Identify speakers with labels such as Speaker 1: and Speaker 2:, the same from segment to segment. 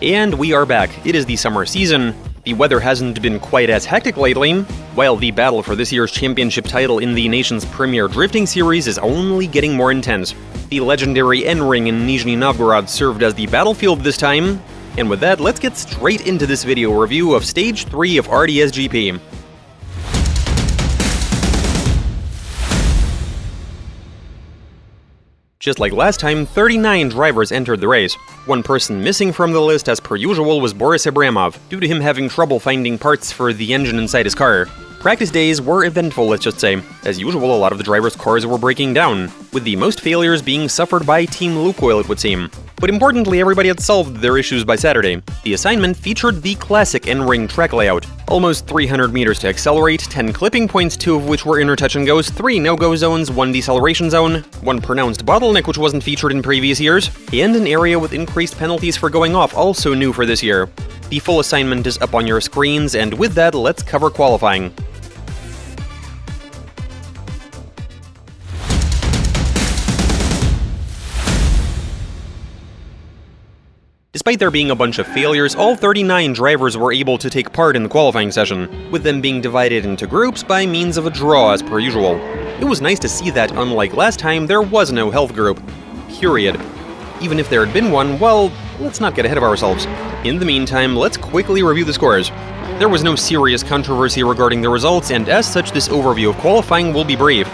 Speaker 1: And we are back. It is the summer season. The weather hasn't been quite as hectic lately, while the battle for this year's championship title in the nation's premier drifting series is only getting more intense. The legendary Nring in Nizhny Novgorod served as the battlefield this time, and with that, let's get straight into this video review of Stage 3 of RDS GP. Just like last time, 39 drivers entered the race. One person missing from the list, as per usual, was Boris Abramov, due to him having trouble finding parts for the engine inside his car. Practice days were eventful, let's just say. As usual, a lot of the drivers' cars were breaking down, with the most failures being suffered by Team Lukoil, it would seem. But importantly, everybody had solved their issues by Saturday. The assignment featured the classic Nring track layout. Almost 300 meters to accelerate, 10 clipping points, 2 of which were inner-touch and goes, 3 no-go zones, 1 deceleration zone, 1 pronounced bottleneck which wasn't featured in previous years, and an area with increased penalties for going off, also new for this year. The full assignment is up on your screens, and with that, let's cover qualifying. Despite there being a bunch of failures, all 39 drivers were able to take part in the qualifying session, with them being divided into groups by means of a draw as per usual. It was nice to see that, unlike last time, there was no health group. Period. Even if there had been one, well, let's not get ahead of ourselves. In the meantime, let's quickly review the scores. There was no serious controversy regarding the results, and as such, this overview of qualifying will be brief.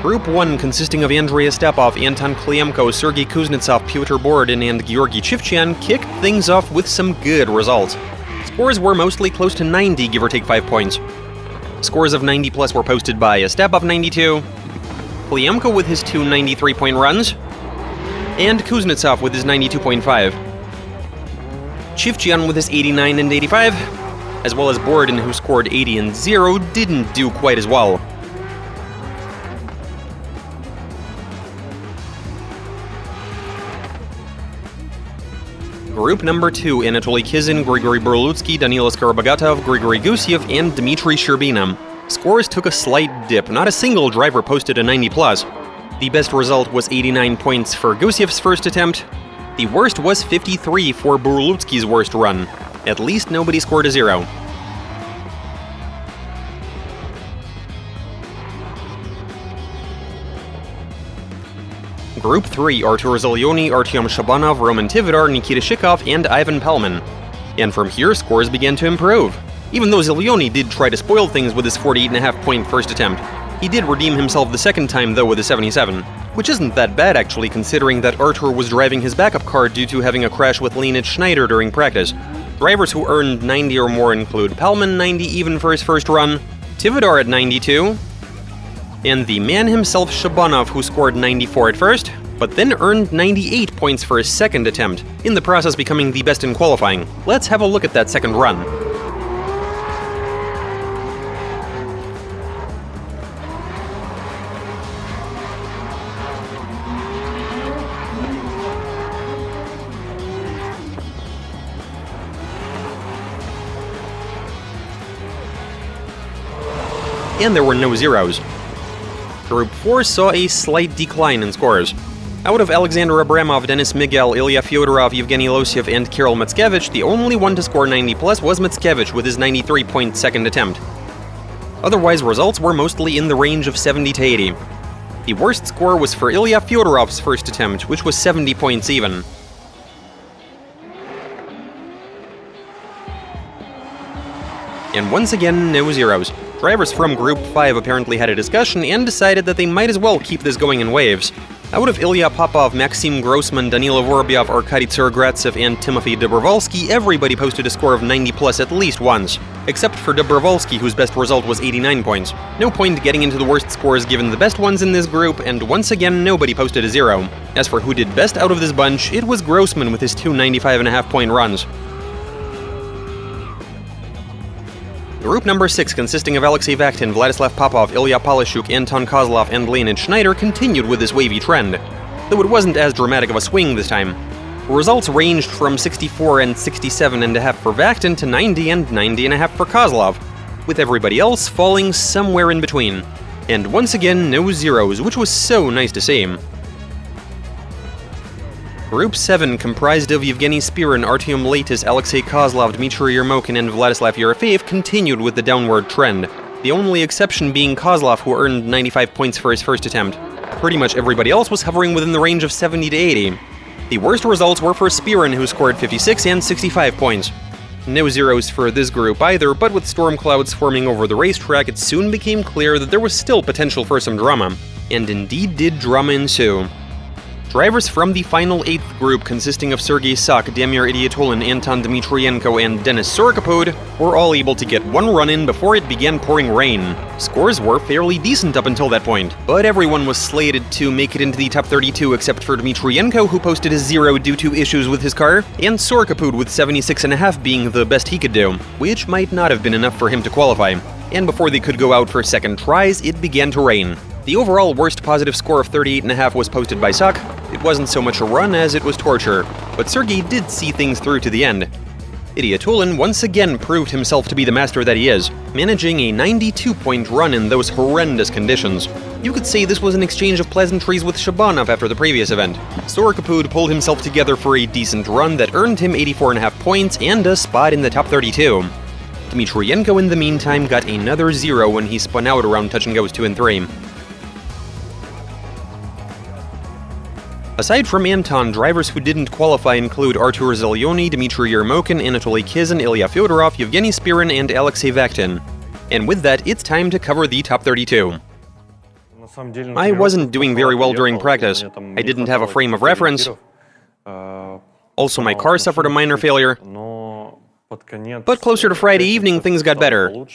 Speaker 1: Group 1, consisting of Andrei Ostapov, Anton Kliemko, Sergei Kuznetsov, Pyotr Borodin, and Georgy Chivchyan, kicked things off with some good results. Scores were mostly close to 90, give or take 5 points. Scores of 90 plus were posted by Ostapov 92, Kliemko with his 2 93-point runs, and Kuznetsov with his 92.5. Chivchyan with his 89 and 85, as well as Borodin, who scored 80 and 0, didn't do quite as well. Group number 2, Anatoly Kizin, Grigory Burlutsky, Danila Skorobogatov, Grigory Gusiev, and Dmitry Sherbina. Scores took a slight dip, not a single driver posted a 90+. The best result was 89 points for Gusiev's first attempt. The worst was 53 for Burlutsky's worst run. At least nobody scored a 0. Group 3, Artur Zelyony, Artyom Shabanov, Roman Tividar, Nikita Shikov, and Ivan Pelman. And from here, scores began to improve. Even though Zelyony did try to spoil things with his 48.5-point first attempt. He did redeem himself the second time, though, with a 77. Which isn't that bad, actually, considering that Artur was driving his backup car due to having a crash with Leonid Schneider during practice. Drivers who earned 90 or more include Pelman 90 even for his first run, Tividar at 92, and the man himself Shabanov, who scored 94 at first, but then earned 98 points for his second attempt, in the process becoming the best in qualifying. Let's have a look at that second run. And there were no zeros. Group 4 saw a slight decline in scores. Out of Alexander Abramov, Denis Miguel, Ilya Fyodorov, Yevgeny Losyev, and Kirill Metskevich, the only one to score 90+ was Metskevich with his 93-point second attempt. Otherwise, results were mostly in the range of 70 to 80. The worst score was for Ilya Fyodorov's first attempt, which was 70 points even. And once again, no zeros. Drivers from Group 5 apparently had a discussion and decided that they might as well keep this going in waves. Out of Ilya Popov, Maxim Grossman, Danilo Vorobyov, Arkady Tsargratsev, and Timofey Dobrovolsky, everybody posted a score of 90+ at least once. Except for Dobrovolsky, whose best result was 89 points. No point getting into the worst scores given the best ones in this group, and once again nobody posted a 0. As for who did best out of this bunch, it was Grossman with his 2 95.5-point runs. Group number 6, consisting of Alexei Vakhtin, Vladislav Popov, Ilya Polishuk, Anton Kozlov, and Leonid Schneider, continued with this wavy trend, though it wasn't as dramatic of a swing this time. Results ranged from 64 and 67.5 for Vakhtin to 90 and 90.5 for Kozlov, with everybody else falling somewhere in between. And once again, no zeros, which was so nice to see. Group 7, comprised of Yevgeny Spirin, Artyom Leitis, Alexei Kozlov, Dmitry Yermokin, and Vladislav Yerofeev, continued with the downward trend. The only exception being Kozlov, who earned 95 points for his first attempt. Pretty much everybody else was hovering within the range of 70 to 80. The worst results were for Spirin, who scored 56 and 65 points. No zeros for this group either, but with storm clouds forming over the racetrack, it soon became clear that there was still potential for some drama. And indeed did drama ensue. Drivers from the final 8th group, consisting of Sergei Sak, Damir Idiatulin, Anton Dmitrienko, and Denis Sorokopud, were all able to get one run in before it began pouring rain. Scores were fairly decent up until that point, but everyone was slated to make it into the top 32 except for Dmitrienko, who posted a 0 due to issues with his car, and Sorokopud with 76.5 being the best he could do, which might not have been enough for him to qualify. And before they could go out for second tries, it began to rain. The overall worst positive score of 38.5 was posted by Sak. It wasn't so much a run as it was torture, but Sergei did see things through to the end. Idiatulin once again proved himself to be the master that he is, managing a 92-point run in those horrendous conditions. You could say this was an exchange of pleasantries with Shabanov after the previous event. Sorokopud pulled himself together for a decent run that earned him 84.5 points and a spot in the top 32. Dmitrienko, in the meantime, got another 0 when he spun out around touch-and-goes 2 and 3. Aside from Anton, drivers who didn't qualify include Artur Zelyony, Dmitry Yermokin, Anatoly Kizin, Ilya Fyodorov, Yevgeny Spirin, and Alexei Vakhtin. And with that, it's time to cover the top 32. I wasn't doing very well during practice. I didn't have a frame of reference. Also, my car suffered a minor failure. But closer to Friday evening, things got better.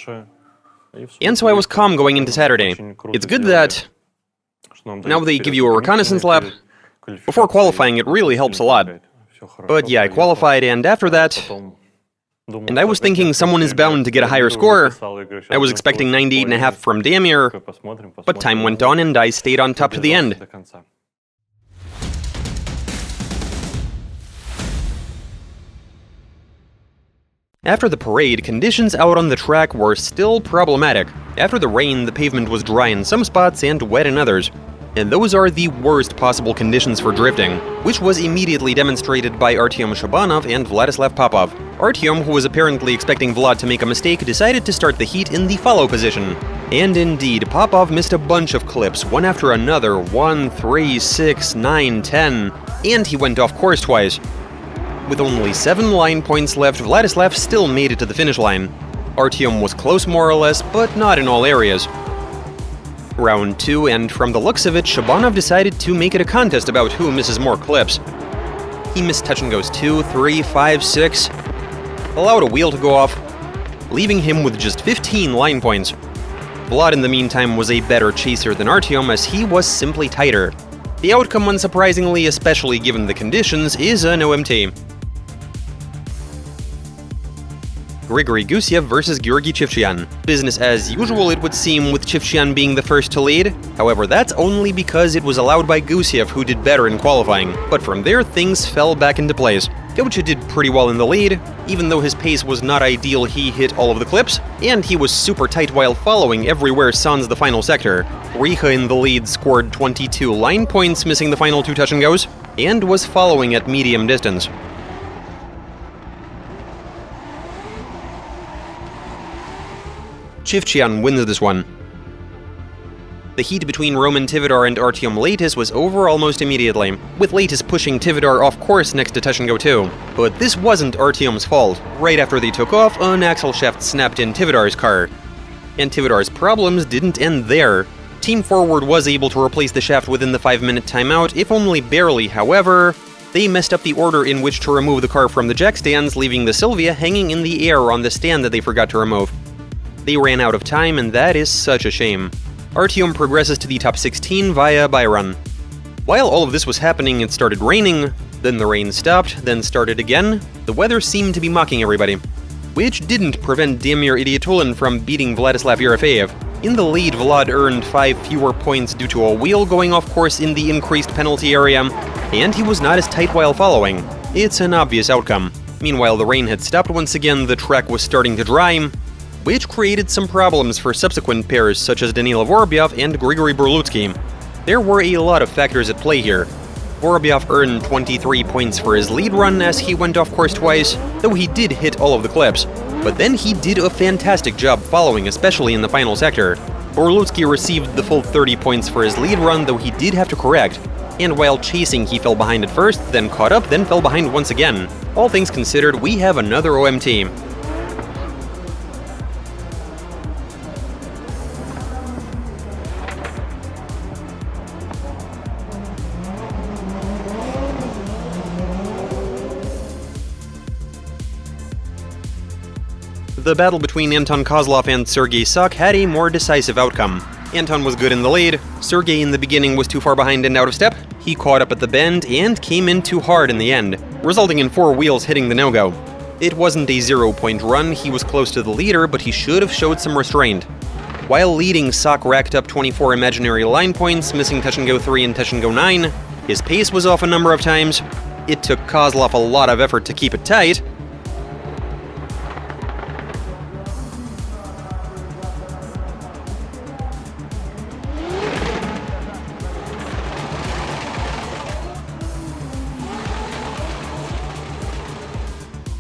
Speaker 1: And so I was calm going into Saturday. It's good that now they give you a reconnaissance lap. Before qualifying, it really helps a lot. But yeah, I qualified, and after that... And I was thinking someone is bound to get a higher score. I was expecting 98.5 from Damir, but time went on and I stayed on top to the end. After the parade, conditions out on the track were still problematic. After the rain, the pavement was dry in some spots and wet in others. And those are the worst possible conditions for drifting, which was immediately demonstrated by Artyom Shabanov and Vladislav Popov. Artyom, who was apparently expecting Vlad to make a mistake, decided to start the heat in the follow position. And indeed, Popov missed a bunch of clips, one after another, 1, 3, 6, 9, 10, and he went off course twice. With only 7 line points left, Vladislav still made it to the finish line. Artyom was close more or less, but not in all areas. Round 2, and from the looks of it, Shabanov decided to make it a contest about who misses more clips. He missed touch-and-goes 2, 3, 5, 6, allowed a wheel to go off, leaving him with just 15 line points. Vlad, in the meantime, was a better chaser than Artyom, as he was simply tighter. The outcome, unsurprisingly, especially given the conditions, is an OMT. Grigory Gusiev versus Georgy Chivchyan. Business as usual, it would seem, with Chivchyan being the first to lead. However, that's only because it was allowed by Gusiev, who did better in qualifying. But from there, things fell back into place. Gaucha did pretty well in the lead. Even though his pace was not ideal, he hit all of the clips, and he was super tight while following everywhere sans the final sector. Riha in the lead scored 22 line points, missing the final 2 touch-and-goes, and was following at medium distance. Chivchyan wins this one. The heat between Roman Tividar and Artyom Leitis was over almost immediately, with Leitis pushing Tividar off course next to touch-and-go 2. But this wasn't Artyom's fault. Right after they took off, an axle shaft snapped in Tividar's car. And Tividar's problems didn't end there. Team Forward was able to replace the shaft within the 5-minute timeout, if only barely. However, they messed up the order in which to remove the car from the jack stands, leaving the Silvia hanging in the air on the stand that they forgot to remove. They ran out of time, and that is such a shame. Artyom progresses to the top 16 via byrun. While all of this was happening, it started raining, then the rain stopped, then started again. The weather seemed to be mocking everybody, which didn't prevent Damir Idiatulin from beating Vladislav Yerofeev. In the lead, Vlad earned 5 fewer points due to a wheel going off course in the increased penalty area, and he was not as tight while following. It's an obvious outcome. Meanwhile, the rain had stopped once again, the track was starting to dry, which created some problems for subsequent pairs such as Danila Vorobyev and Grigory Burlutsky. There were a lot of factors at play here. Vorobyov earned 23 points for his lead run as he went off course twice, though he did hit all of the clips. But then he did a fantastic job following, especially in the final sector. Borlutsky received the full 30 points for his lead run, though he did have to correct. And while chasing, he fell behind at first, then caught up, then fell behind once again. All things considered, we have another OMT. The battle between Anton Kozlov and Sergei Sok had a more decisive outcome. Anton was good in the lead, Sergei in the beginning was too far behind and out of step, he caught up at the bend and came in too hard in the end, resulting in 4 wheels hitting the no-go. It wasn't a 0-point run, he was close to the leader, but he should have showed some restraint. While leading, Sok racked up 24 imaginary line points, missing touch and go 3 and touch and go 9. His pace was off a number of times. It took Kozlov a lot of effort to keep it tight.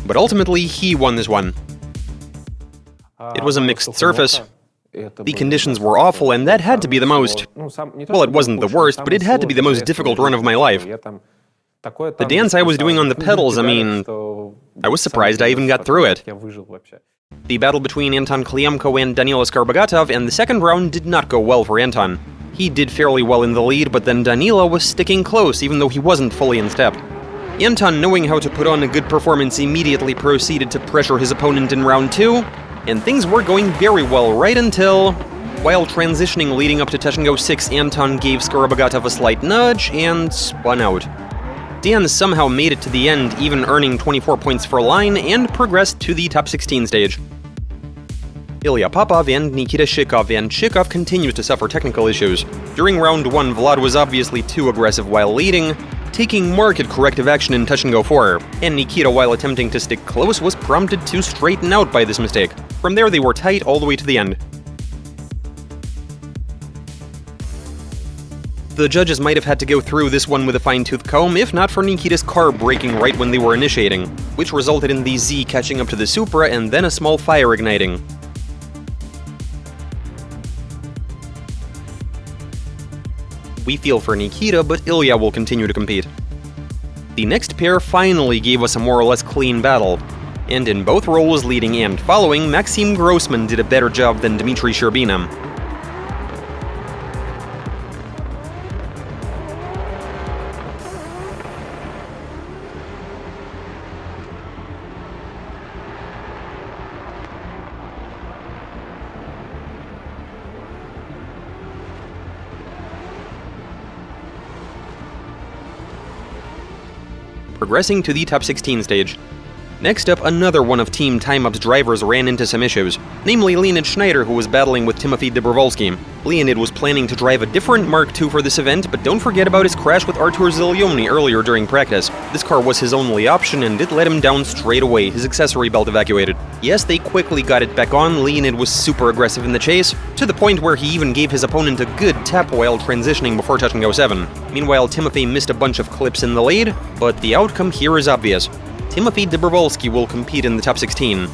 Speaker 1: But ultimately, he won this one. It was a mixed surface. The conditions were awful, and that had to be the most... Well, it wasn't the worst, but it had to be the most difficult run of my life. The dance I was doing on the pedals, I mean... I was surprised I even got through it. The battle between Anton Kliemko and Danila Skarbogatov and the second round did not go well for Anton. He did fairly well in the lead, but then Danila was sticking close, even though he wasn't fully in step. Anton, knowing how to put on a good performance, immediately proceeded to pressure his opponent in round 2, and things were going very well right until... While transitioning leading up to touch and go 6, Anton gave Skarbogatov a slight nudge and spun out. Dan somehow made it to the end, even earning 24 points for line, and progressed to the top 16 stage. Ilya Popov and Nikita Shikov, and Shikov continues to suffer technical issues. During round 1, Vlad was obviously too aggressive while leading, taking marked corrective action in touch and go 4, and Nikita, while attempting to stick close, was prompted to straighten out by this mistake. From there, they were tight all the way to the end. The judges might have had to go through this one with a fine-tooth comb, if not for Nikita's car braking right when they were initiating, which resulted in the Z catching up to the Supra and then a small fire igniting. We feel for Nikita, but Ilya will continue to compete. The next pair finally gave us a more or less clean battle, and in both roles leading and following, Maxim Grossman did a better job than Dmitry Sherbina. Progressing to the top 16 stage. Next up, another one of Team Time Up's drivers ran into some issues, namely Leonid Schneider, who was battling with Timofey Dobrovolsky. Leonid was planning to drive a different Mark II for this event, but don't forget about his crash with Artur Zelyomny earlier during practice. This car was his only option, and it let him down straight away, his accessory belt evacuated. Yes, they quickly got it back on. Leonid was super aggressive in the chase, to the point where he even gave his opponent a good tap while transitioning before touching go 7. Meanwhile, Timofey missed a bunch of clips in the lead, but the outcome here is obvious. Timofey Dobrovolsky will compete in the top 16.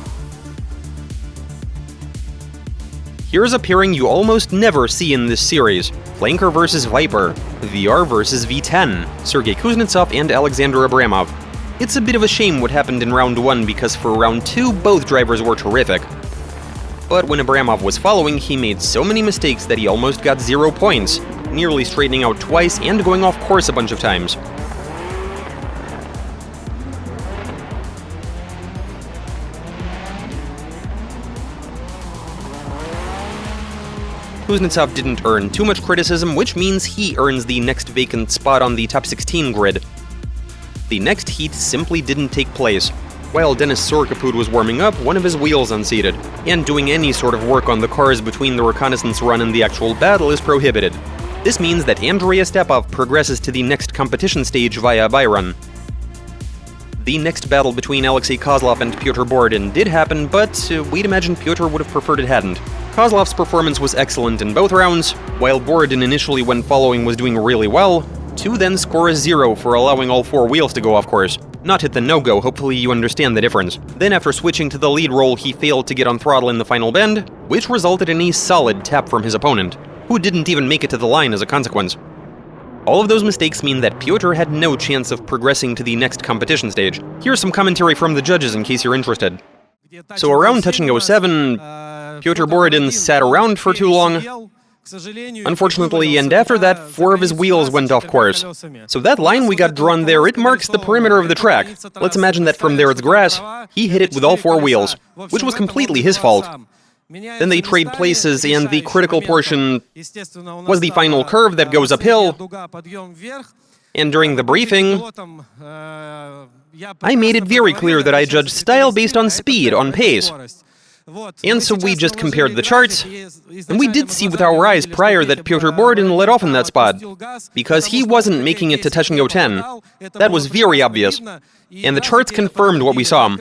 Speaker 1: Here's a pairing you almost never see in this series: Flanker vs Viper, VR vs V10, Sergei Kuznetsov and Alexander Abramov. It's a bit of a shame what happened in round 1, because for round 2 both drivers were terrific. But when Abramov was following, he made so many mistakes that he almost got 0 points, nearly straightening out twice and going off course a bunch of times. Kuznetsov didn't earn too much criticism, which means he earns the next vacant spot on the top 16 grid. The next heat simply didn't take place. While Denis Sorkapud was warming up, one of his wheels unseated, and doing any sort of work on the cars between the reconnaissance run and the actual battle is prohibited. This means that Andrei Stepov progresses to the next competition stage via a byrun. The next battle between Alexei Kozlov and Pyotr Borodin did happen, but we'd imagine Pyotr would have preferred it hadn't. Kozlov's performance was excellent in both rounds. While Borodin initially when following was doing really well, to then score a 0 for allowing all 4 wheels to go off course. Not hit the no-go, hopefully you understand the difference. Then after switching to the lead roll, he failed to get on throttle in the final bend, which resulted in a solid tap from his opponent, who didn't even make it to the line as a consequence. All of those mistakes mean that Pyotr had no chance of progressing to the next competition stage. Here's some commentary from the judges in case you're interested. So around touch and go 7, Pyotr Borodin sat around for too long, unfortunately, and after that, 4 of his wheels went off course. So that line we got drawn there, it marks the perimeter of the track. Let's imagine that from there it's grass. He hit it with all 4 wheels, which was completely his fault. Then they trade places, and the critical portion was the final curve that goes uphill. And during the briefing, I made it very clear that I judged style based on speed, on pace. And so we just compared the charts, and we did see with our eyes prior that Pyotr Borodin let off in that spot, because he wasn't making it to touch and go 10. That was very obvious. And the charts confirmed what we saw.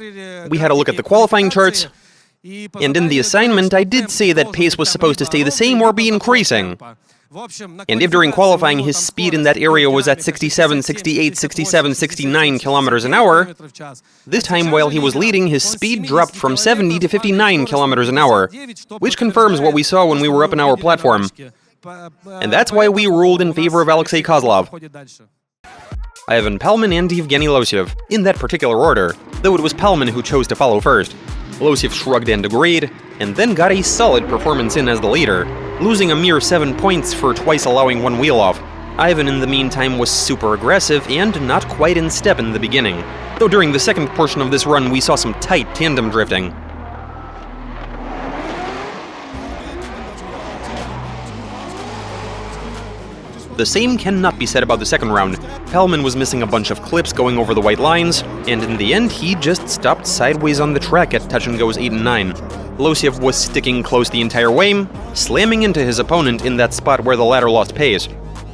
Speaker 1: We had a look at the qualifying charts, and in the assignment I did say that pace was supposed to stay the same or be increasing. And if during qualifying his speed in that area was at 67, 68, 67, 69 kilometers an hour, this time while he was leading, his speed dropped from 70 to 59 kilometers an hour, which confirms what we saw when we were up in our platform. And that's why we ruled in favor of Alexei Kozlov, Ivan Palman and Evgeny Losyev, in that particular order, though it was Palman who chose to follow first. Losyev shrugged and agreed, and then got a solid performance in as the leader, losing a mere 7 points for twice allowing 1 wheel off. Ivan, in the meantime, was super aggressive and not quite in step in the beginning, though during the second portion of this run we saw some tight tandem drifting. The same cannot be said about the second round. Palman was missing a bunch of clips going over the white lines, and in the end he just stopped sideways on the track at touch and goes 8 and 9. Losyev was sticking close the entire way, slamming into his opponent in that spot where the latter lost pace,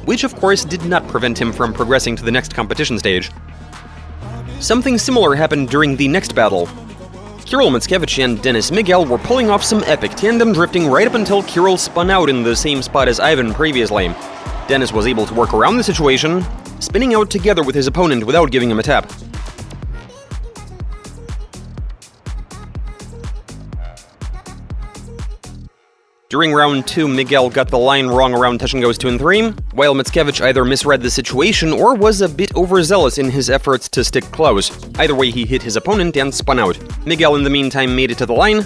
Speaker 1: which of course did not prevent him from progressing to the next competition stage. Something similar happened during the next battle. Kirill Mickiewicz and Denis Miguel were pulling off some epic tandem drifting right up until Kirill spun out in the same spot as Ivan previously. Denis was able to work around the situation, spinning out together with his opponent without giving him a tap. During round 2, Miguel got the line wrong around touch and goes 2 and 3, while Mickiewicz either misread the situation or was a bit overzealous in his efforts to stick close. Either way, he hit his opponent and spun out. Miguel, in the meantime, made it to the line,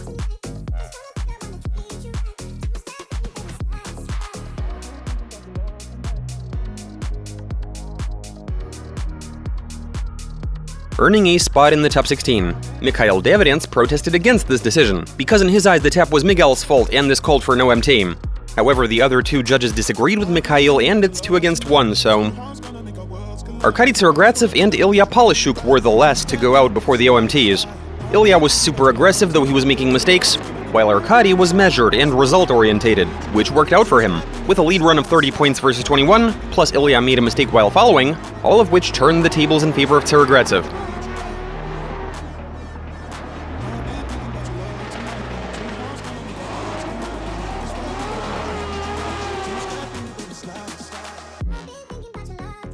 Speaker 1: earning a spot in the top 16. Mikhail Davidens protested against this decision, because in his eyes the tap was Miguel's fault and this called for no MT. However, the other 2 judges disagreed with Mikhail and it's 2 against 1, so... Arkady Tsarogratsev and Ilya Polishuk were the last to go out before the OMTs. Ilya was super aggressive, though he was making mistakes, while Arkady was measured and result-orientated, which worked out for him, with a lead run of 30 points versus 21, plus Ilya made a mistake while following, all of which turned the tables in favor of Tsarogratsev.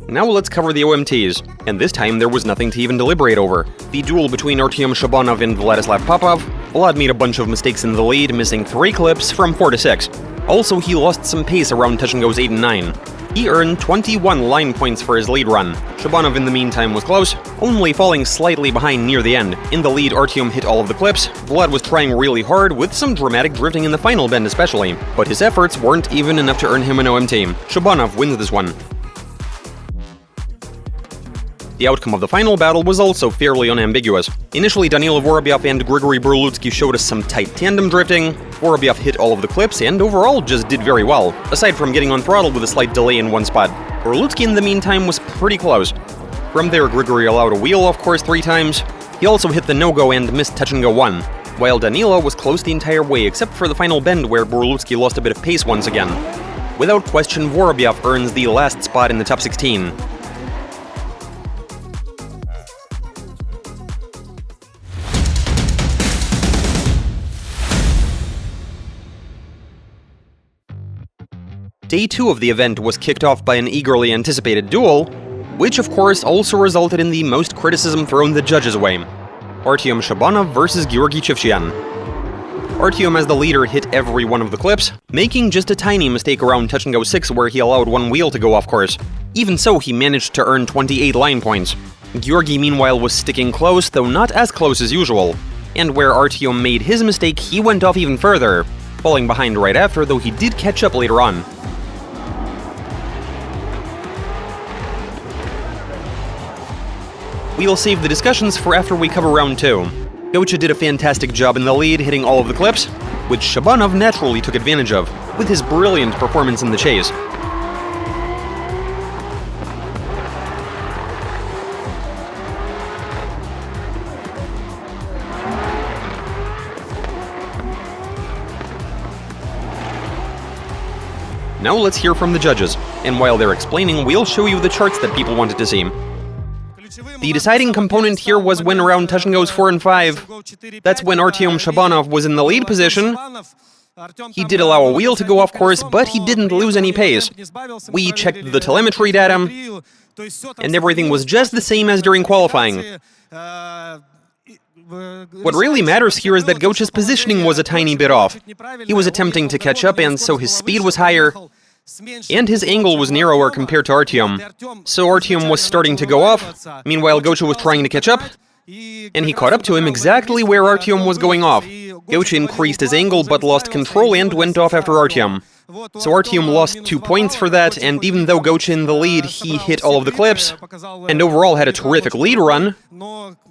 Speaker 1: Now let's cover the OMTs, and this time there was nothing to even deliberate over. The duel between Artyom Shabanov and Vladislav Popov. Vlad made a bunch of mistakes in the lead, missing 3 clips from 4 to 6. Also, he lost some pace around touch and goes 8 and 9. He earned 21 line points for his lead run. Shabanov in the meantime was close, only falling slightly behind near the end. In the lead, Artyom hit all of the clips. Vlad was trying really hard, with some dramatic drifting in the final bend especially, but his efforts weren't even enough to earn him an OMT. Shabanov wins this one. The outcome of the final battle was also fairly unambiguous. Initially, Danilo Vorobyev and Grigory Burlutsky showed us some tight tandem drifting. Vorobyev hit all of the clips and overall just did very well, aside from getting on throttle with a slight delay in one spot. Burlutsky in the meantime was pretty close. From there, Grigory allowed a wheel off course 3 times. He also hit the no-go and missed touch and go 1, while Danilo was close the entire way except for the final bend where Burlutsky lost a bit of pace once again. Without question, Vorobyev earns the last spot in the top 16. Day 2 of the event was kicked off by an eagerly anticipated duel, which of course also resulted in the most criticism thrown the judges' way. Artyom Shabanov versus Georgy Chivchian. Artyom as the leader hit every one of the clips, making just a tiny mistake around touch and go 6 where he allowed one wheel to go off course. Even so, he managed to earn 28 line points. Georgy meanwhile was sticking close, though not as close as usual. And where Artyom made his mistake, he went off even further, falling behind right after, though he did catch up later on. We'll save the discussions for after we cover round 2. Gocha did a fantastic job in the lead, hitting all of the clips, which Shabanov naturally took advantage of, with his brilliant performance in the chase. Now let's hear from the judges, and while they're explaining, we'll show you the charts that people wanted to see. The deciding component here was when around touch and goes 4 and 5. That's when Artyom Shabanov was in the lead position. He did allow a wheel to go off course, but he didn't lose any pace. We checked the telemetry data, and everything was just the same as during qualifying. What really matters here is that Gocha's positioning was a tiny bit off. He was attempting to catch up, and so his speed was higher, and his angle was narrower compared to Artyom. So Artyom was starting to go off, meanwhile Gocha was trying to catch up, and he caught up to him exactly where Artyom was going off. Gocha increased his angle but lost control and went off after Artyom. So Artyom lost 2 points for that, and even though Gocha in the lead, he hit all of the clips, and overall had a terrific lead run,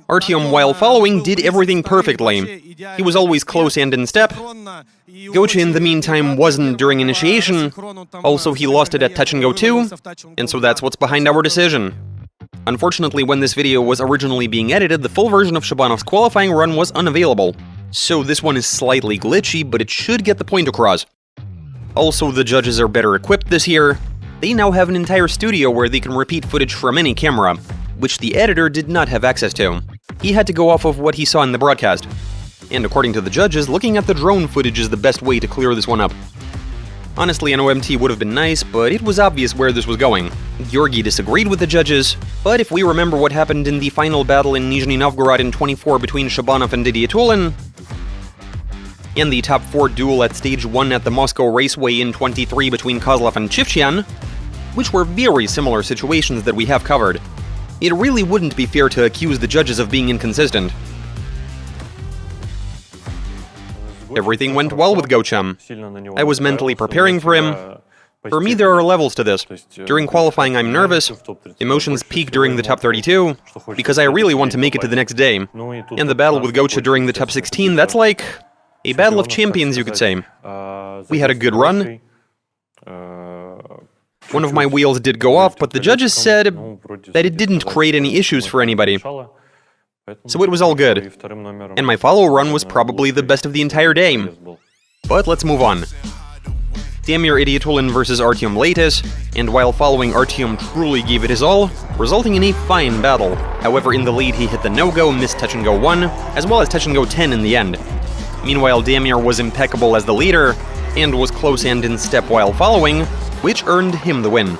Speaker 1: Artyom, while following, did everything perfectly. He was always close and in step. Gocha, in the meantime, wasn't during initiation. Also, he lost it at touch and go 2, and so that's what's behind our decision. Unfortunately, when this video was originally being edited, the full version of Shabanov's qualifying run was unavailable. So this one is slightly glitchy, but it should get the point across. Also, the judges are better equipped this year. They now have an entire studio where they can repeat footage from any camera, which the editor did not have access to. He had to go off of what he saw in the broadcast. And according to the judges, looking at the drone footage is the best way to clear this one up. Honestly, an OMT would have been nice, but it was obvious where this was going. Georgy disagreed with the judges, but if we remember what happened in the final battle in Nizhny Novgorod in 24 between Shabanov and Didier Tulin, and the top 4 duel at stage 1 at the Moscow Raceway in 23 between Kozlov and Chivchian, which were very similar situations that we have covered, it really wouldn't be fair to accuse the judges of being inconsistent. Everything went well with Gocha. I was mentally preparing for him. For me, there are levels to this. During qualifying, I'm nervous. Emotions peak during the top 32, because I really want to make it to the next day. And the battle with Gocha during the top 16, that's like a battle of champions, you could say. We had a good run. One of my wheels did go off, but the judges said that it didn't create any issues for anybody. So it was all good. And my follow run was probably the best of the entire day. But let's move on. Damir Idiatulin versus Artyom Leitis, and while following, Artyom truly gave it his all, resulting in a fine battle. However, in the lead he hit the no-go, missed touch and go 1, as well as touch and go 10 in the end. Meanwhile, Damir was impeccable as the leader, and was close and in step while following, which earned him the win.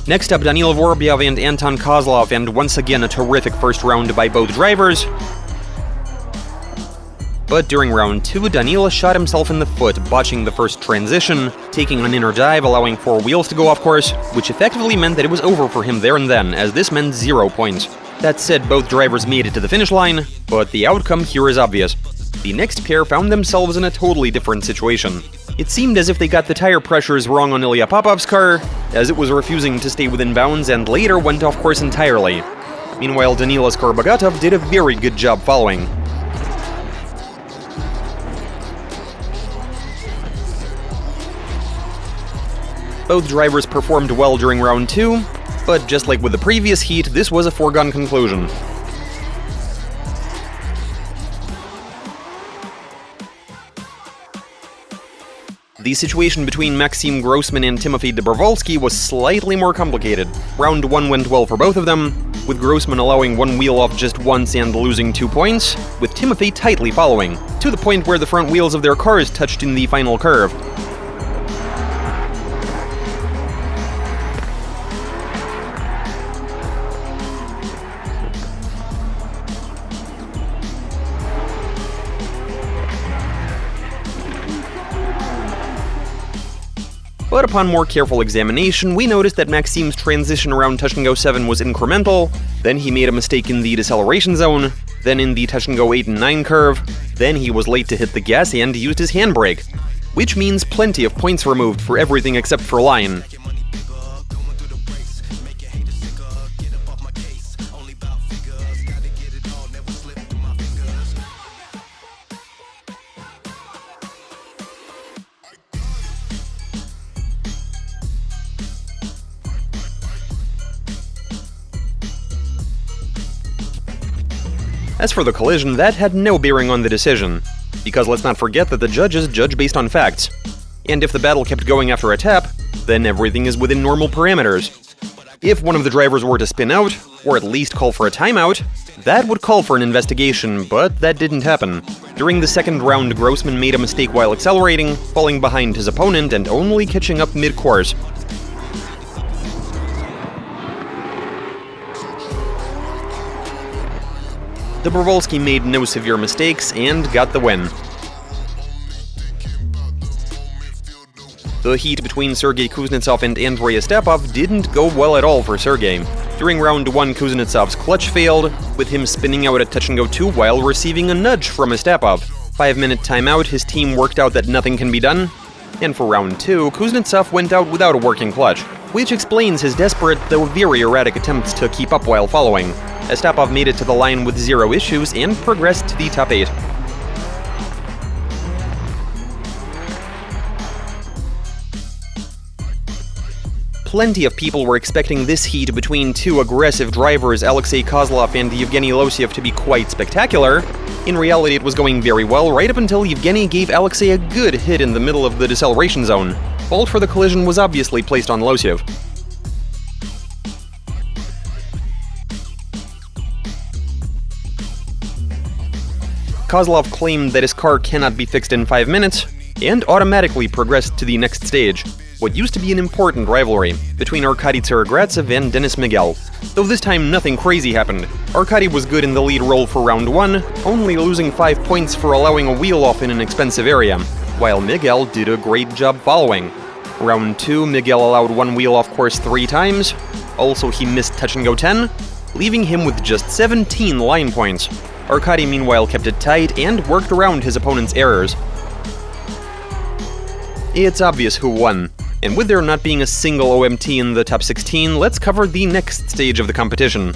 Speaker 1: Next up, Danil Vorobyev and Anton Kozlov, and once again a terrific first round by both drivers. But during round 2, Danila shot himself in the foot, botching the first transition, taking an inner dive, allowing 4 wheels to go off course, which effectively meant that it was over for him there and then, as this meant 0 points. That said, both drivers made it to the finish line, but the outcome here is obvious. The next pair found themselves in a totally different situation. It seemed as if they got the tire pressures wrong on Ilya Popov's car, as it was refusing to stay within bounds and later went off course entirely. Meanwhile, Danila's car Bogatov did a very good job following. Both drivers performed well during round 2, but just like with the previous heat, this was a foregone conclusion. The situation between Maxim Grossman and Timofey Dobrovolsky was slightly more complicated. Round 1 went well for both of them, with Grossman allowing one wheel off just once and losing 2 points, with Timofey tightly following, to the point where the front wheels of their cars touched in the final curve. But upon more careful examination, we noticed that Maxim's transition around touch-and-go 7 was incremental, then he made a mistake in the deceleration zone, then in the touch-and-go 8 and 9 curve, then he was late to hit the gas and used his handbrake, which means plenty of points removed for everything except for line. As for the collision, that had no bearing on the decision, because let's not forget that the judges judge based on facts. And if the battle kept going after a tap, then everything is within normal parameters. If one of the drivers were to spin out, or at least call for a timeout, that would call for an investigation, but that didn't happen. During the second round, Grossman made a mistake while accelerating, falling behind his opponent and only catching up mid-course. Dobrovolsky made no severe mistakes and got the win. The heat between Sergei Kuznetsov and Andrei Ostapov didn't go well at all for Sergei. During round 1, Kuznetsov's clutch failed, with him spinning out at touch-and-go 2 while receiving a nudge from Ostapov. 5-minute timeout, his team worked out that nothing can be done. And for round 2, Kuznetsov went out without a working clutch, which explains his desperate, though very erratic attempts to keep up while following. Ostapov made it to the line with 0 issues and progressed to the top 8. Plenty of people were expecting this heat between two aggressive drivers, Alexei Kozlov and Yevgeny Losyev, to be quite spectacular. In reality, it was going very well, right up until Yevgeny gave Alexei a good hit in the middle of the deceleration zone. Fault for the collision was obviously placed on Losyev. Kozlov claimed that his car cannot be fixed in 5 minutes, and automatically progressed to the next stage, what used to be an important rivalry between Arkady Tsaragradzev and Denis Miguel. Though this time nothing crazy happened. Arkady was good in the lead role for round 1, only losing 5 points for allowing a wheel off in an expensive area, while Miguel did a great job following. Round 2, Miguel allowed one wheel off course 3 times, also he missed touch-and-go 10, leaving him with just 17 line points. Arkady meanwhile kept it tight and worked around his opponent's errors. It's obvious who won, and with there not being a single OMT in the top 16, let's cover the next stage of the competition.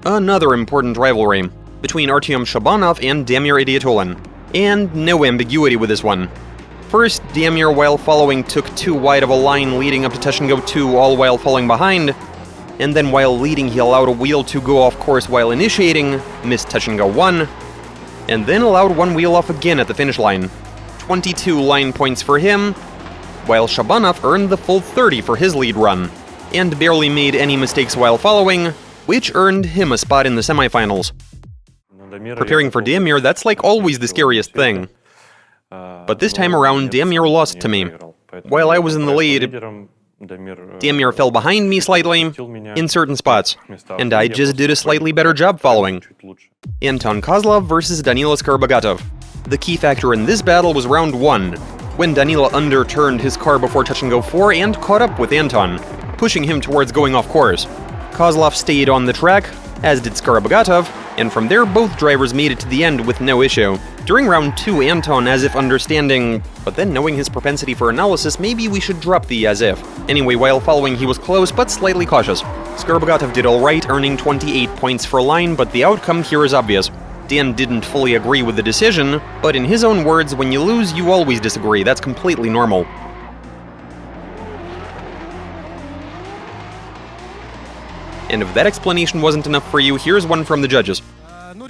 Speaker 1: Another important rivalry between Artyom Shabanov and Damir Idiatulin, and no ambiguity with this one. First, Damir, while following, took too wide of a line leading up to touch-and-go 2, all while falling behind, and then while leading he allowed a wheel to go off course while initiating, missed touch-and-go 1, and then allowed one wheel off again at the finish line. 22 line points for him, while Shabanov earned the full 30 for his lead run, and barely made any mistakes while following, which earned him a spot in the semifinals. Preparing for Damir, that's like always the scariest thing. But this time around, Damir lost to me. While I was in the lead, Damir fell behind me slightly in certain spots, and I just did a slightly better job following. Anton Kozlov versus Danila Skarbogatov. The key factor in this battle was round 1, when Danila underturned his car before touch-and-go 4 and caught up with Anton, pushing him towards going off course. Kozlov stayed on the track, as did Skarbogatov, and from there both drivers made it to the end with no issue. During round 2, Anton, as if understanding, but then knowing his propensity for analysis, maybe we should drop the as if. Anyway, while following he was close but slightly cautious. Skarbogatov did alright, earning 28 points for line, but the outcome here is obvious. Dan didn't fully agree with the decision, but in his own words, when you lose, you always disagree. That's completely normal. And if that explanation wasn't enough for you, here's one from the judges.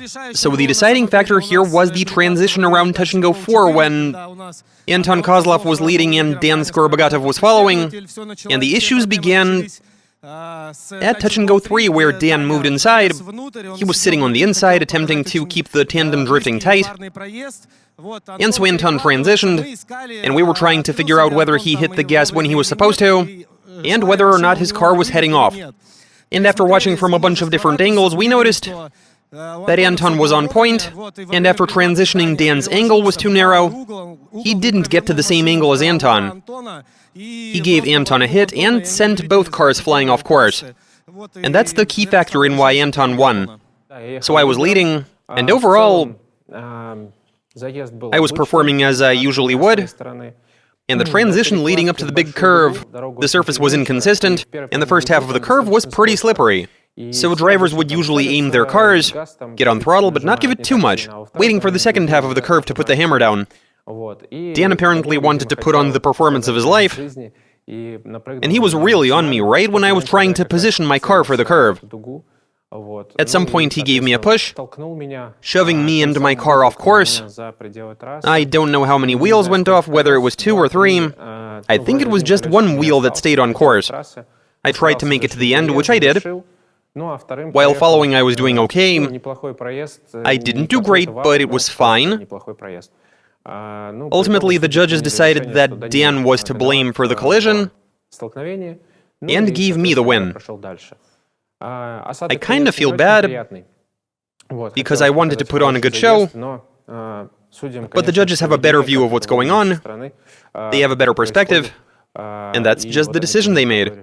Speaker 1: So the deciding factor here was the transition around touch-and-go 4 when Anton Kozlov was leading and Dan Skorobogatov was following, and the issues began at touch-and-go 3, where Dan moved inside. He was sitting on the inside, attempting to keep the tandem drifting tight. And so Anton transitioned, and we were trying to figure out whether he hit the gas when he was supposed to, and whether or not his car was heading off. And after watching from a bunch of different angles, we noticed that Anton was on point, and after transitioning, Dan's angle was too narrow. He didn't get to the same angle as Anton. He gave Anton a hit and sent both cars flying off course. And that's the key factor in why Anton won. So I was leading, and overall, I was performing as I usually would. And the transition leading up to the big curve, the surface was inconsistent, and the first half of the curve was pretty slippery. So drivers would usually aim their cars, get on throttle, but not give it too much, waiting for the second half of the curve to put the hammer down. Dan apparently wanted to put on the performance of his life, and he was really on me right when I was trying to position my car for the curve. At some point he gave me a push, shoving me and my car off course. I don't know how many wheels went off, whether it was 2 or 3. I think it was just 1 wheel that stayed on course. I tried to make it to the end, which I did. While following, I was doing okay. I didn't do great, but it was fine. Ultimately, the judges decided that Dan was to blame for the collision and gave me the win. I kind of feel bad because I wanted to put on a good show, but the judges have a better view of what's going on, they have a better perspective, and that's just the decision they made.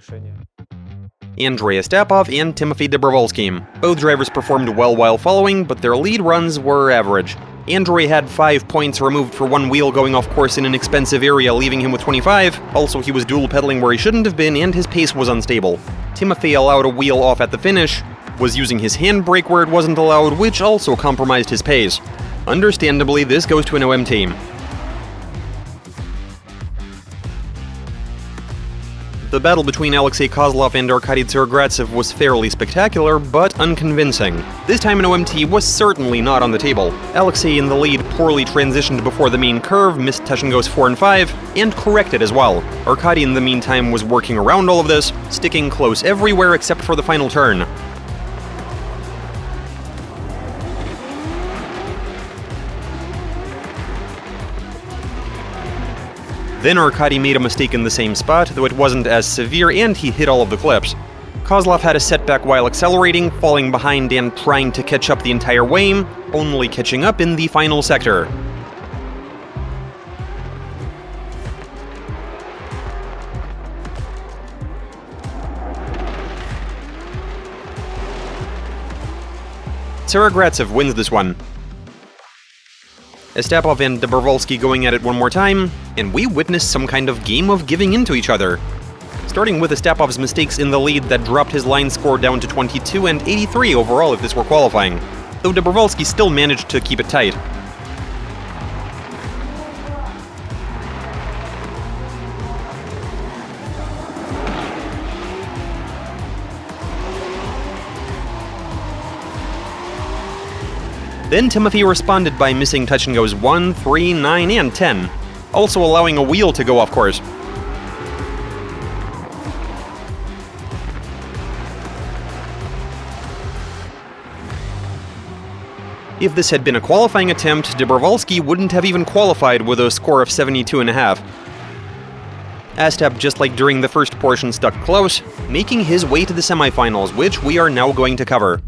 Speaker 1: Andrei Ostapov and Timofey Dobrovolsky. Both drivers performed well while following, but their lead runs were average. Andrei had 5 points removed for 1 wheel going off course in an expensive area, leaving him with 25. Also, he was dual pedaling where he shouldn't have been, and his pace was unstable. Timofey allowed a wheel off at the finish, was using his handbrake where it wasn't allowed, which also compromised his pace. Understandably, this goes to an OMT. The battle between Alexei Kozlov and Arkady Tsarogratsev was fairly spectacular, but unconvincing. This time an OMT was certainly not on the table. Alexei in the lead poorly transitioned before the main curve, missed touch-and-goes 4 and 5, and corrected as well. Arkady in the meantime was working around all of this, sticking close everywhere except for the final turn. Then Arkady made a mistake in the same spot, though it wasn't as severe, and he hit all of the clips. Kozlov had a setback while accelerating, falling behind and trying to catch up the entire way, only catching up in the final sector. Tsarogratsev wins this one. Ostapov and Dobrovolsky going at it one more time, and we witnessed some kind of game of giving in to each other. Starting with Ostapov's mistakes in the lead that dropped his line score down to 22 and 83 overall if this were qualifying, though Dobrovolsky still managed to keep it tight. Then Timofey responded by missing touch-and-goes 1, 3, 9, and 10, also allowing a wheel to go off course. If this had been a qualifying attempt, Dobrovolsky wouldn't have even qualified with a score of 72.5. Ostap, just like during the first portion, stuck close, making his way to the semifinals, which we are now going to cover.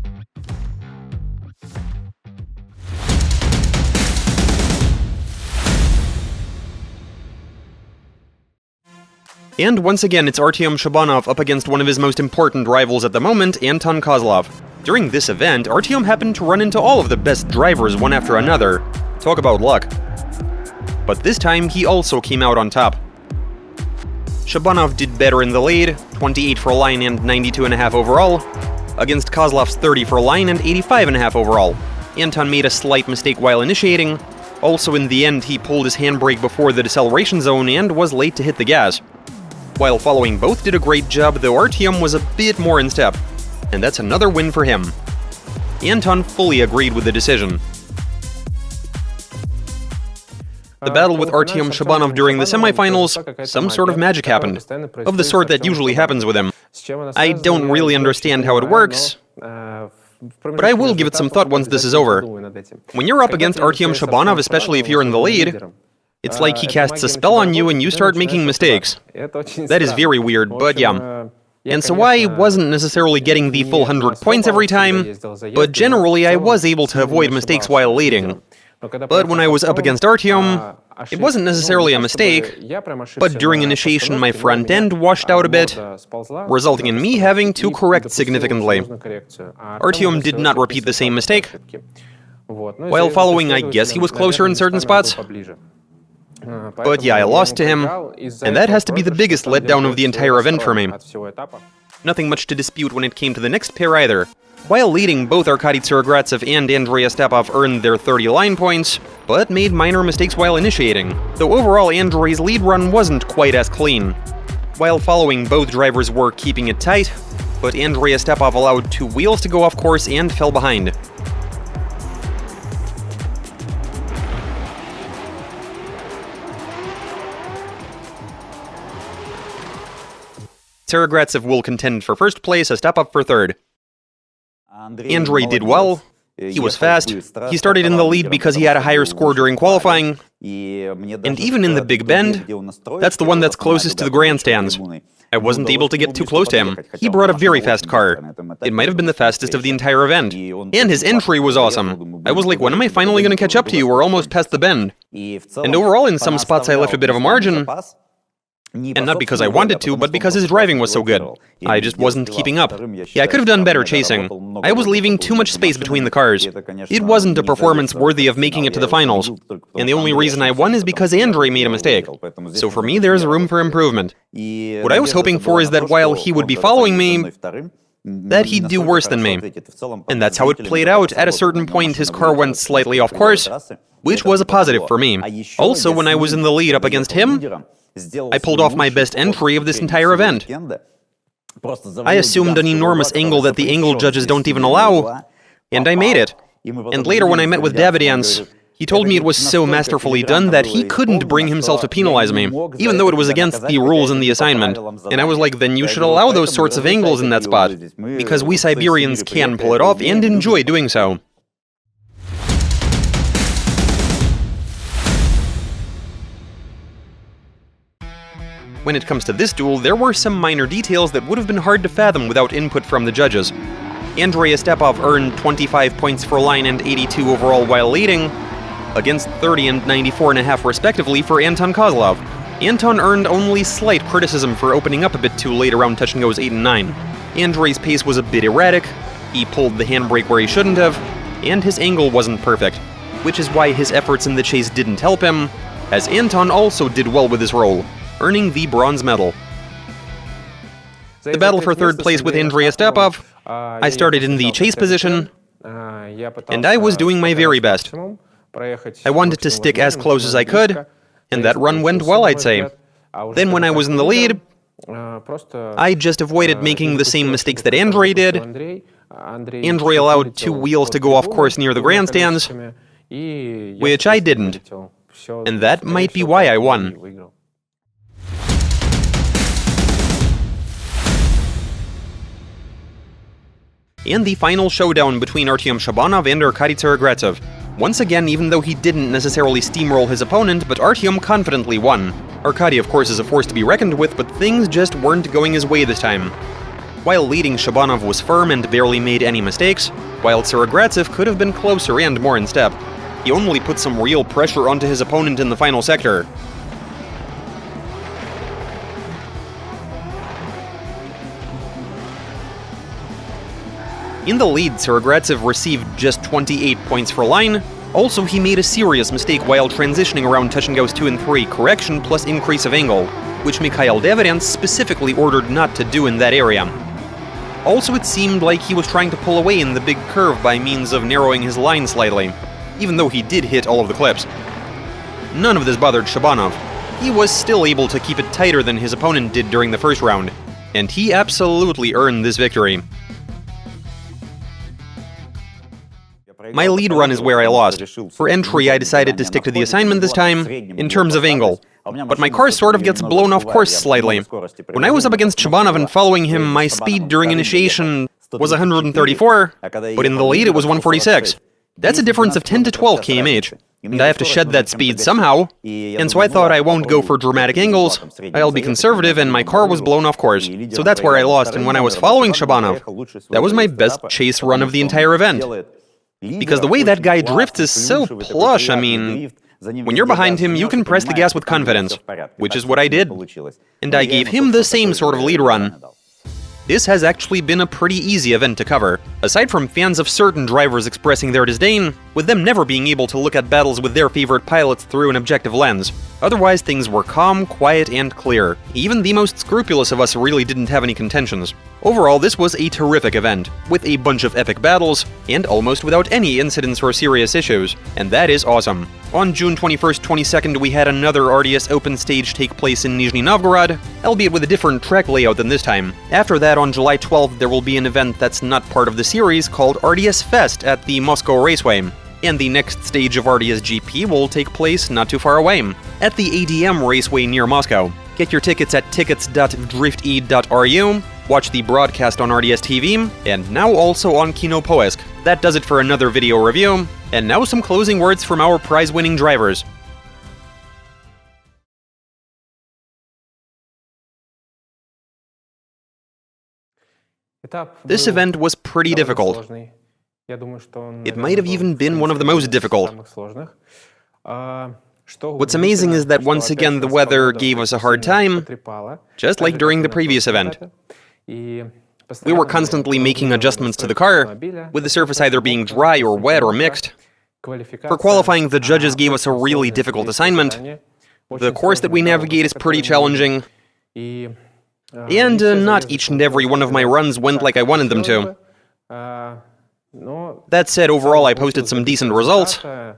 Speaker 1: And once again, it's Artyom Shabanov up against one of his most important rivals at the moment, Anton Kozlov. During this event, Artyom happened to run into all of the best drivers one after another. Talk about luck. But this time, he also came out on top. Shabanov did better in the lead, 28 for line and 92.5 overall, against Kozlov's 30 for line and 85.5 overall. Anton made a slight mistake while initiating. Also, in the end, he pulled his handbrake before the deceleration zone and was late to hit the gas. While following both did a great job, though Artyom was a bit more in step. And that's another win for him. Anton fully agreed with the decision. The battle with Artyom Shabanov during the semifinals, some sort of magic happened, of the sort that usually happens with him. I don't really understand how it works, but I will give it some thought once this is over. When you're up against Artyom Shabanov, especially if you're in the lead, it's like he casts a spell on you and you start making mistakes. That is very weird, but yeah. And so I wasn't necessarily getting the full 100 points every time, but generally I was able to avoid mistakes while leading. But when I was up against Artyom, it wasn't necessarily a mistake, but during initiation my front end washed out a bit, resulting in me having to correct significantly. Artyom did not repeat the same mistake. While following, I guess he was closer in certain spots. But yeah, I lost to him, and that has to be the biggest letdown of the entire event for me. Nothing much to dispute when it came to the next pair either. While leading, both Arkady Tsarogratsev and Andrei Ostapov earned their 30 line points, but made minor mistakes while initiating, though overall Andrei's lead run wasn't quite as clean. While following, both drivers were keeping it tight, but Andrei Ostapov allowed 2 wheels to go off course and fell behind. Tsarogratsev will contend for first place, Ostapov for third. Andrei did well, he was fast, he started in the lead because he had a higher score during qualifying, and even in the Big Bend, that's the one that's closest to the grandstands. I wasn't able to get too close to him. He brought a very fast car. It might have been the fastest of the entire event. And his entry was awesome. I was like, when am I finally going to catch up to you? We're almost past the bend. And overall, in some spots I left a bit of a margin. And not because I wanted to, but because his driving was so good. I just wasn't keeping up. Yeah, I could have done better chasing. I was leaving too much space between the cars. It wasn't a performance worthy of making it to the finals. And the only reason I won is because Andrei made a mistake. So for me, there's room for improvement. What I was hoping for is that while he would be following me, that he'd do worse than me. And that's how it played out. At a certain point, his car went slightly off course, which was a positive for me. Also, when I was in the lead up against him, I pulled off my best entry of this entire event. I assumed an enormous angle that the angle judges don't even allow, and I made it. And later when I met with Davidians, he told me it was so masterfully done that he couldn't bring himself to penalize me, even though it was against the rules in the assignment. And I was like, then you should allow those sorts of angles in that spot, because we Siberians can pull it off and enjoy doing so. When it comes to this duel, there were some minor details that would have been hard to fathom without input from the judges. Andrei Ostapov earned 25 points for line and 82 overall while leading, against 30 and 94.5 respectively for Anton Kozlov. Anton earned only slight criticism for opening up a bit too late around touch and goes 8 and 9. Andrei's pace was a bit erratic, he pulled the handbrake where he shouldn't have, and his angle wasn't perfect, which is why his efforts in the chase didn't help him, as Anton also did well with his role, earning the bronze medal. The battle for third place with Andrei Ostapov, I started in the chase position, and I was doing my very best. I wanted to stick as close as I could, and that run went well, I'd say. Then when I was in the lead, I just avoided making the same mistakes that Andrei did. Andrei allowed 2 wheels to go off course near the grandstands, which I didn't, and that might be why I won. And the final showdown between Artyom Shabanov and Arkady Tsarogratsev. Once again, even though he didn't necessarily steamroll his opponent, but Artyom confidently won. Arkady, of course, is a force to be reckoned with, but things just weren't going his way this time. While leading, Shabanov was firm and barely made any mistakes, while Tsarogratsev could have been closer and more in step. He only put some real pressure onto his opponent in the final sector. In the lead, Tsarogratsev received just 28 points for line. Also, he made a serious mistake while transitioning around touch and goes 2 and 3, correction plus increase of angle, which Mikhail Davidian specifically ordered not to do in that area. Also, it seemed like he was trying to pull away in the big curve by means of narrowing his line slightly, even though he did hit all of the clips. None of this bothered Shabanov. He was still able to keep it tighter than his opponent did during the first round, and he absolutely earned this victory. My lead run is where I lost. For entry, I decided to stick to the assignment this time, in terms of angle. But my car sort of gets blown off course slightly. When I was up against Shabanov and following him, my speed during initiation was 134, but in the lead it was 146. That's a difference of 10 to 12 km/h. And I have to shed that speed somehow, and so I thought I won't go for dramatic angles, I'll be conservative, and my car was blown off course. So that's where I lost, and when I was following Shabanov, that was my best chase run of the entire event. Because the way that guy drifts is so plush, I mean, when you're behind him, you can press the gas with confidence, which is what I did. And I gave him the same sort of lead run. This has actually been a pretty easy event to cover. Aside from fans of certain drivers expressing their disdain, with them never being able to look at battles with their favorite pilots through an objective lens. Otherwise, things were calm, quiet, and clear. Even the most scrupulous of us really didn't have any contentions. Overall, this was a terrific event, with a bunch of epic battles, and almost without any incidents or serious issues, and that is awesome. On June 21st, 22nd, we had another RDS Open stage take place in Nizhny Novgorod, albeit with a different track layout than this time. After that, on July 12th, there will be an event that's not part of the series called RDS Fest at the Moscow Raceway. And the next stage of RDS GP will take place not too far away, at the ADM Raceway near Moscow. Get your tickets at tickets.drifte.ru, watch the broadcast on RDS TV, and now also on Kinopoisk. That does it for another video review, and now some closing words from our prize-winning drivers. This event was pretty difficult. It might have even been one of the most difficult. What's amazing is that once again the weather gave us a hard time, just like during the previous event. We were constantly making adjustments to the car, with the surface either being dry or wet or mixed. For qualifying, the judges gave us a really difficult assignment. The course that we navigate is pretty challenging, and not each and every one of my runs went like I wanted them to. That said, overall I posted some decent results. Of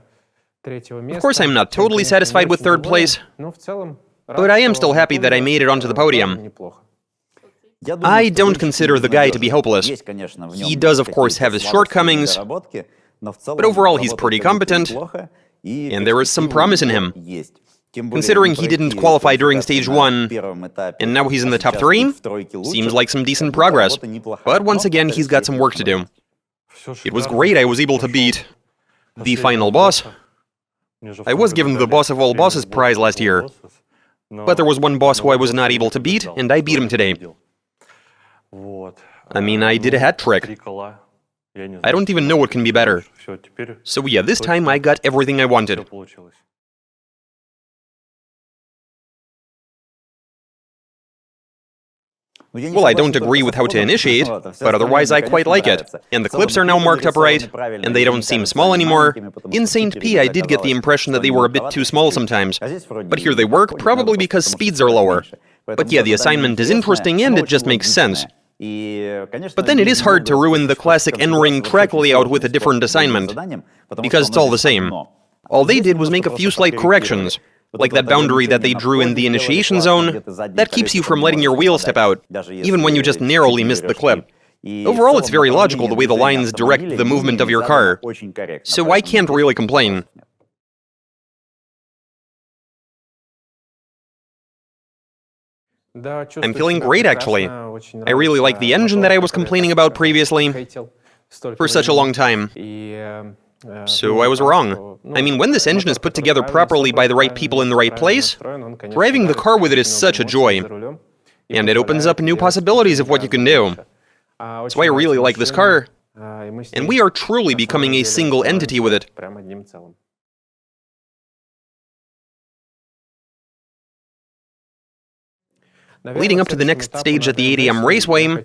Speaker 1: course, I'm not totally satisfied with third place, but I am still happy that I made it onto the podium. I don't consider the guy to be hopeless. He does, of course, have his shortcomings, but overall he's pretty competent, and there is some promise in him. Considering he didn't qualify during stage 1, and now he's in the top 3, seems like some decent progress. But once again, he's got some work to do. It was great I was able to beat the final boss. I was given the Boss of All Bosses prize last year, but there was one boss who I was not able to beat, and I beat him today. I mean, I did a hat trick. I don't even know what can be better. So yeah, this time I got everything I wanted. Well, I don't agree with how to initiate, but otherwise I quite like it. And the clips are now marked up right, and they don't seem small anymore. In St. P, I did get the impression that they were a bit too small sometimes. But here they work, probably because speeds are lower. But yeah, the assignment is interesting and it just makes sense. But then it is hard to ruin the classic Nring track layout with a different assignment, because it's all the same. All they did was make a few slight corrections, like that boundary that they drew in the initiation zone, that keeps you from letting your wheel step out, even when you just narrowly missed the clip. Overall, it's very logical the way the lines direct the movement of your car, so I can't really complain. I'm feeling great, actually. I really like the engine that I was complaining about previously for such a long time. So I was wrong. I mean, when this engine is put together properly by the right people in the right place, driving the car with it is such a joy. And it opens up new possibilities of what you can do. So I really like this car, and we are truly becoming a single entity with it. Leading up to the next stage at the ADM Raceway,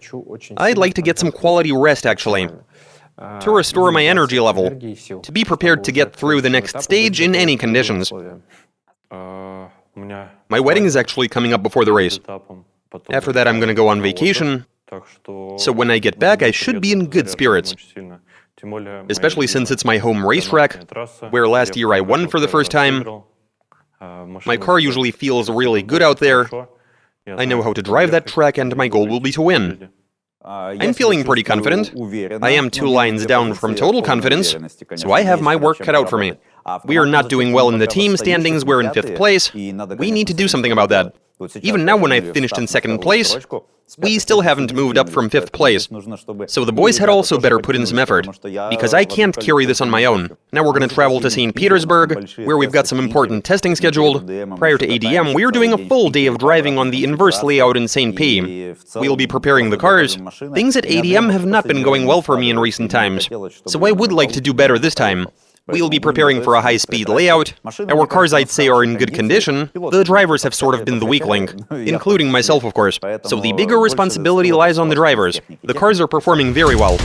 Speaker 1: I'd like to get some quality rest, actually, to restore my energy level, to be prepared to get through the next stage in any conditions. My wedding is actually coming up before the race. After that, I'm going to go on vacation, so when I get back, I should be in good spirits. Especially since it's my home racetrack, where last year I won for the first time. My car usually feels really good out there. I know how to drive that track, and my goal will be to win. I'm feeling pretty confident. I am 2 lines down from total confidence, so I have my work cut out for me. We are not doing well in the team standings, we're in 5th place. We need to do something about that. Even now when I've finished in 2nd place, we still haven't moved up from 5th place. So the boys had also better put in some effort, because I can't carry this on my own. Now we're going to travel to St. Petersburg, where we've got some important testing scheduled. Prior to ADM, we're doing a full day of driving on the inverse layout in St. P. We'll be preparing the cars. Things at ADM have not been going well for me in recent times, so I would like to do better this time. We'll be preparing for a high-speed layout. Our cars, I'd say, are in good condition. The drivers have sort of been the weak link, including myself, of course. So the bigger responsibility lies on the drivers. The cars are performing very well.